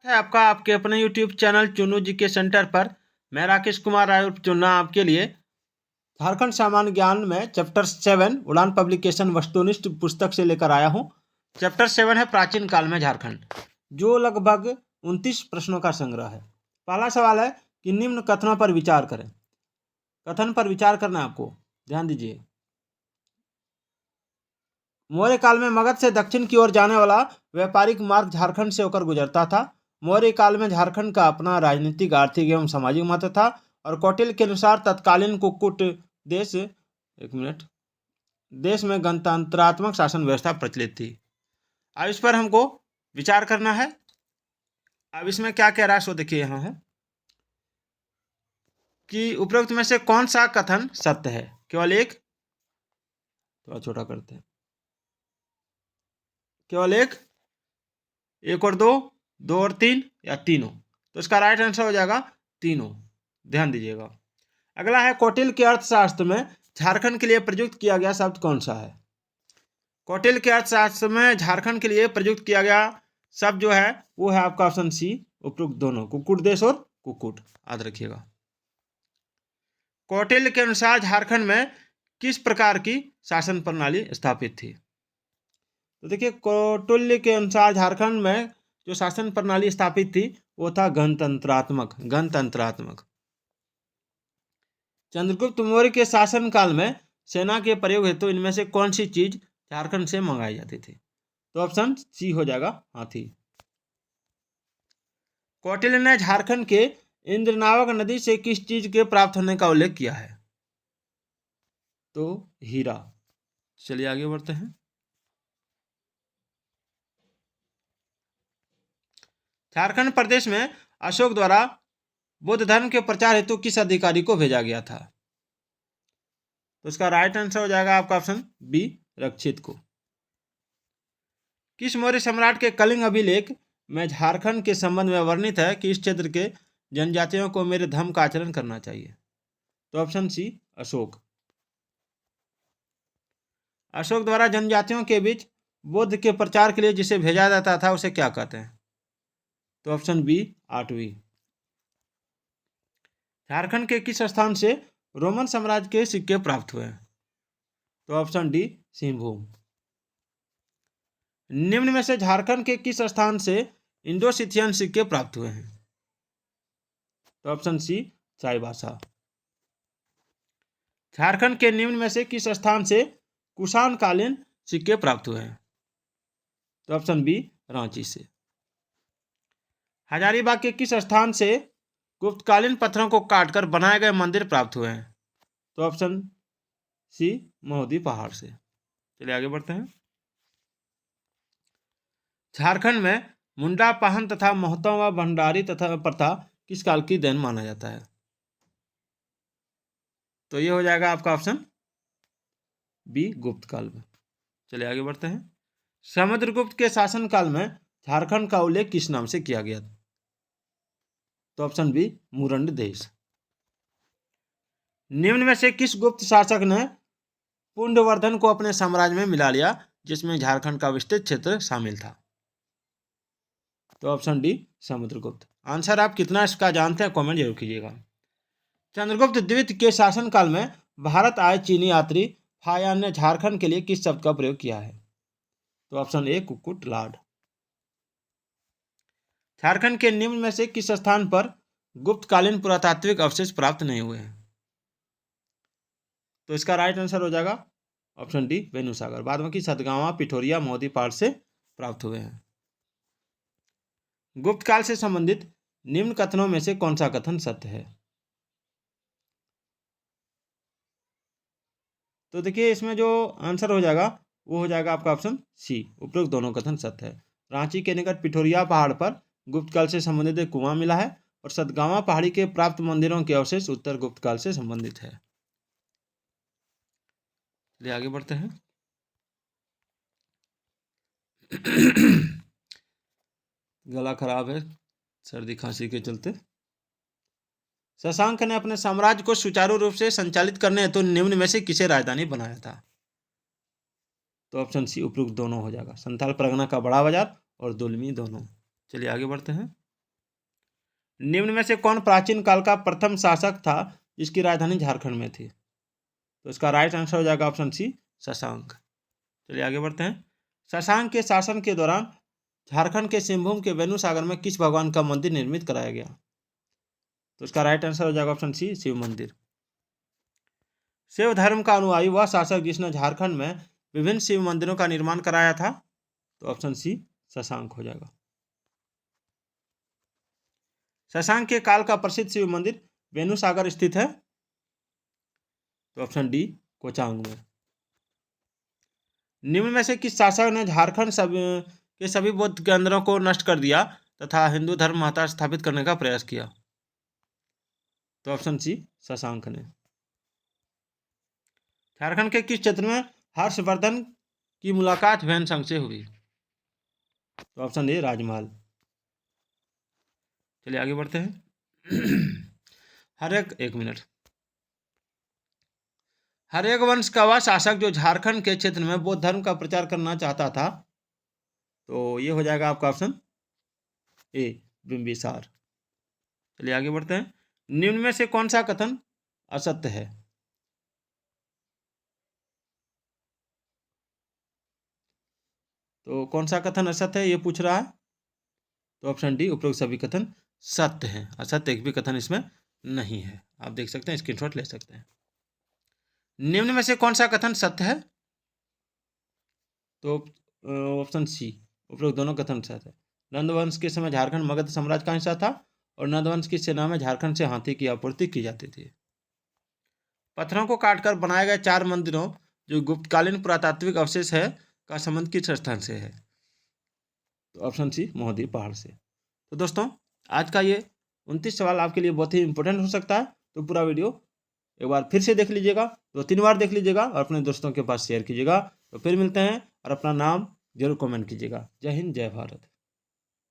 है आपका आपके अपने यूट्यूब चैनल चुनू जी के सेंटर पर। मैं राकेश कुमार राय चुनना आपके लिए झारखंड सामान्य ज्ञान में चैप्टर 7 उड़ान पब्लिकेशन वस्तुनिष्ठ पुस्तक से लेकर आया हूँ। चैप्टर 7 है प्राचीन काल में झारखंड, जो लगभग 29 प्रश्नों का संग्रह है। पहला सवाल है कि निम्न कथनों पर विचार करें। कथन पर विचार करना है आपको, ध्यान दीजिए। मौर्य काल में मगध से दक्षिण की ओर जाने वाला व्यापारिक मार्ग झारखंड से होकर गुजरता था। मौर्य काल में झारखंड का अपना राजनीतिक, आर्थिक एवं सामाजिक महत्व था और कौटिल्य के अनुसार तत्कालीन कुक्कुट देश में गणतंत्रात्मक शासन व्यवस्था प्रचलित थी। अब इस पर हमको विचार करना है। अब इसमें क्या कह रहा है सो देखिए, यहाँ है कि उपरोक्त में से कौन सा कथन सत्य है। केवल एक, थोड़ा छोटा करते हैं, केवल एक और दो और तीन या तीनों। तो इसका राइट आंसर हो जाएगा तीनों। ध्यान दीजिएगा। अगला है कौटिल्य के अर्थशास्त्र में झारखंड के लिए प्रयुक्त किया गया शब्द कौन सा है। कौटिल्य के अर्थशास्त्र में झारखंड के लिए प्रयुक्त किया गया शब्द जो है वो है आपका ऑप्शन सी, उपयुक्त दोनों, कुक्कुट देश और कुक्कुट। याद रखिएगा। कौटिल्य के अनुसार झारखंड में किस प्रकार की शासन प्रणाली स्थापित थी। तो देखिए, कौटिल्य के अनुसार झारखंड में जो शासन प्रणाली स्थापित थी वो था गणतंत्रात्मक। चंद्रगुप्त मौर्य के शासन काल में सेना के प्रयोग हेतु इनमें से कौन सी चीज झारखंड से मंगाई जाती थी। तो ऑप्शन सी हो जाएगा, हाथी। कौटिल्य ने झारखंड के इंद्रनावक नदी से किस चीज के प्राप्त होने का उल्लेख किया है। तो हीरा। चलिए आगे बढ़ते हैं। झारखंड प्रदेश में अशोक द्वारा बौद्ध धर्म के प्रचार हेतु किस अधिकारी को भेजा गया था। तो इसका राइट आंसर हो जाएगा आपका ऑप्शन बी, रक्षित को। किस मौर्य सम्राट के कलिंग अभिलेख में झारखंड के संबंध में वर्णित है कि इस क्षेत्र के जनजातियों को मेरे धर्म का आचरण करना चाहिए। तो ऑप्शन सी, अशोक। अशोक द्वारा जनजातियों के बीच बौद्ध के प्रचार के लिए जिसे भेजा जाता था उसे क्या कहते हैं। तो ऑप्शन बी, आठवीं। झारखंड के किस स्थान से रोमन साम्राज्य के सिक्के प्राप्त हुए हैं। तो ऑप्शन डी, सिंहभूम। निम्न में से झारखंड के किस स्थान से इंडो-सिथियन सिक्के प्राप्त हुए हैं। तो ऑप्शन सी, चाईबासा। झारखंड के निम्न में से किस स्थान से कुषाण कालीन सिक्के प्राप्त हुए हैं। तो ऑप्शन बी, रांची से। हजारीबाग के किस स्थान से गुप्तकालीन पत्थरों को काटकर बनाए गए मंदिर प्राप्त हुए हैं। तो ऑप्शन सी, महुदी पहाड़ से। चलिए आगे बढ़ते हैं। झारखंड में मुंडा पाहन तथा मोहतों व भंडारी तथा प्रथा किस काल की देन माना जाता है। तो ये हो जाएगा आपका ऑप्शन बी, गुप्त काल में। चलिए आगे बढ़ते हैं। समुद्रगुप्त के शासन काल में झारखंड का उल्लेख किस नाम से किया गया। तो ऑप्शन बी, मुरंड देश। निम्न में से किस गुप्त शासक ने पुंडवर्धन को अपने साम्राज्य में मिला लिया जिसमें झारखंड का विस्तृत क्षेत्र शामिल था। तो ऑप्शन डी, समुद्रगुप्त। आंसर आप कितना इसका जानते हैं कमेंट जरूर कीजिएगा। चंद्रगुप्त द्वितीय के शासन काल में भारत आए चीनी यात्री फायान ने झारखंड के लिए किस शब्द का प्रयोग किया है। तो ऑप्शन ए, कुक्कुट लाड। झारखंड के निम्न में से किस स्थान पर गुप्तकालीन पुरातात्विक अवशेष प्राप्त नहीं हुए हैं। तो इसका राइट आंसर हो जाएगा ऑप्शन डी, वेणुसागर। बाद में की सतगावा, पिठोरिया, मोदी पहाड़ से प्राप्त हुए हैं। गुप्त काल से संबंधित निम्न कथनों में से कौन सा कथन सत्य है। तो देखिए, इसमें जो आंसर हो जाएगा वो हो जाएगा आपका ऑप्शन सी, उपरोक्त दोनों कथन सत्य है। रांची के निकट पिठोरिया पहाड़ पर गुप्त काल से संबंधित एक कुआं मिला है और सतगावा पहाड़ी के प्राप्त मंदिरों के अवशेष उत्तर गुप्त काल से संबंधित है। चलिए आगे बढ़ते हैं। गला खराब है सर्दी खांसी के चलते। शशांक ने अपने साम्राज्य को सुचारू रूप से संचालित करने हेतु निम्न में से किसे राजधानी बनाया था। तो ऑप्शन सी, उपयुक्त दोनों हो जाएगा। संथाल परगना का बड़ा बाजार और दुलमी दोनों। चलिए आगे बढ़ते हैं। निम्न में से कौन प्राचीन काल का प्रथम शासक था जिसकी राजधानी झारखंड में थी? तो इसका राइट आंसर हो जाएगा ऑप्शन सी, शशांक। चलिए आगे बढ़ते हैं। शशांक के शासन के दौरान झारखंड के सिंहभूम के वेणु सागर में किस भगवान का मंदिर निर्मित कराया गया? तो इसका राइट आंसर हो जाएगा ऑप्शन सी, शिव मंदिर। शैव धर्म का अनुयायी वह शासक जिसने झारखंड में विभिन्न शिव मंदिरों का निर्माण कराया था? तो ऑप्शन सी, शशांक हो जाएगा। शशांक के काल का प्रसिद्ध शिव मंदिर वेणु सागर स्थित है? तो ऑप्शन डी, कोचांग में। निम्न में से किस शासक ने झारखंड के सभी बौद्ध केंद्रों को नष्ट कर दिया तथा हिंदू धर्म महत्ता स्थापित करने का प्रयास किया? तो ऑप्शन सी, शशांक ने। झारखंड के किस क्षेत्र में हर्षवर्धन की मुलाकात हुसैन संघ से हुई? तो ऑप्शन ए, राजमहल। चलिए आगे बढ़ते हैं। एक मिनट। हर्यक वंश का वह शासक जो झारखंड के क्षेत्र में बौद्ध धर्म का प्रचार करना चाहता था? तो ये हो जाएगा आपका ऑप्शन ए, बिंबिसार। चलिए आगे बढ़ते हैं। निम्न में से कौन सा कथन असत्य है? तो कौन सा कथन असत्य है ये पूछ रहा है? तो ऑप्शन डी, उपरोक्त सभी कथन सत्य हैं, असत्य एक भी कथन इसमें नहीं है। आप देख सकते हैं, स्क्रीनशॉट ले सकते हैं। निम्न में से कौन सा कथन सत्य है? तो ऑप्शन सी, उपरोक्त दोनों कथन सत्य है। नंदवंश के समय झारखंड मगध साम्राज्य का हिस्सा था और नंदवंश की सेना में झारखंड से हाथी की आपूर्ति की जाती थी। पत्थरों को काटकर बनाए गए 4 मंदिरों जो गुप्तकालीन पुरातात्विक अवशेष है का संबंध किस स्थान से है? तो ऑप्शन सी, मोहदी पहाड़ से। तो दोस्तों आज का ये 29 सवाल आपके लिए बहुत ही इंपॉर्टेंट हो सकता है, तो पूरा वीडियो एक बार फिर से देख लीजिएगा, 2-3 बार देख लीजिएगा और अपने दोस्तों के पास शेयर कीजिएगा। तो फिर मिलते हैं और अपना नाम जरूर कमेंट कीजिएगा। जय हिंद, जय भारत।